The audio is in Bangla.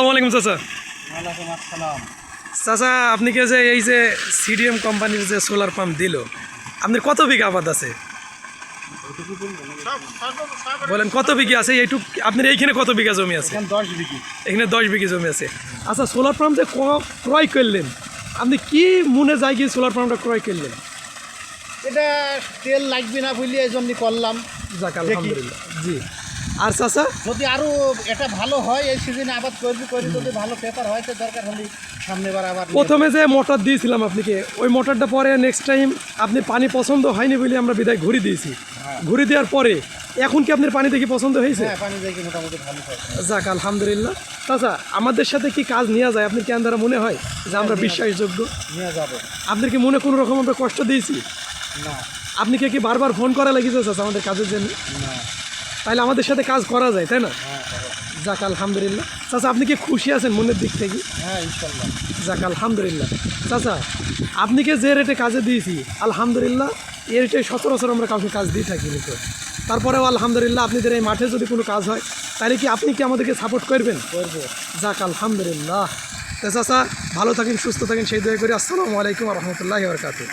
আসসালামু আলাইকুম চাচা। ওয়ালাইকুম আসসালাম। চাচা আপনি কে যে এই যে সিডিএম কোম্পানির যে সোলার পাম্প দিল, আপনার কত বিঘা আবাদ আছে বলেন? কত বিঘা আছে এইটুক? আপনার এইখানে কত বিঘা জমি আছে? 10 বিঘি। এখানে 10 বিঘা জমি আছে। আচ্ছা, সোলার পাম্প যে ক্রয় করলেন, আপনি কি মনে যায় কি সোলার পাম্পটা ক্রয় করলেন? এটা তেল লাগবে না বলে এই জন্য করলাম। যাক আলহামদুলিল্লাহ। জি। আর চাচা যদি আরো এটা ভালো হয় এই সিজনে আবাদ করবি করে যদি ভালো পেপার হয় তো দরকার হলে সামনেবার আবার প্রথমে যে মোটর দিয়েছিলাম আপনাকে, ওই মোটরটা পরে নেক্সট টাইম আপনি পানি পছন্দ হয়নি বলে আমরা বিদায় ঘুরি দিয়েছি। ঘুরি দেওয়ার পরে এখন কি আপনার পানি দেখি পছন্দ হয়েছে? হ্যাঁ, পানি দেখি মোটামুটি ভালো হয়। যাক আলহামদুলিল্লাহ। চাচা আমাদের সাথে কি কাজ নেওয়া যায়? আপনি কি দ্বারা মনে হয় যে আমরা বিশ্বাসযোগ্য? নিয়ে যাবে আপনার কি মনে কোনো রকম আমরা কষ্ট দিয়েছি? না আপনি কি বারবার ফোন করা লেগেছে চাচা আমাদের কাজের জন্য? না। তাহলে আমাদের সাথে কাজ করা যায়, তাই না? হ্যাঁ যাক আলহামদুলিল্লাহ। চাচা আপনি কি খুশি আছেন মনের দিক থেকে? হ্যাঁ ইনশাল্লাহ। যাক আলহামদুলিল্লাহ। চাচা আপনিকে যে রেটে কাজে দিয়েছি আলহামদুলিল্লাহ, এই রেটে সচরাচর আমরা কাউকে কাজ দিয়ে থাকি কিন্তু তারপরেও আলহামদুলিল্লাহ আপনাদের এই মাঠে যদি কোনো কাজ হয় তাহলে কি আপনি কি আমাদেরকে সাপোর্ট করবেন? করবো। যাক আলহামদুলিল্লাহ। তো চাচা ভালো থাকেন, সুস্থ থাকেন, সেই দয়া করি। আসসালামু আলাইকুম রহমতুল্লাহি ওয়া বারাকাতুহু।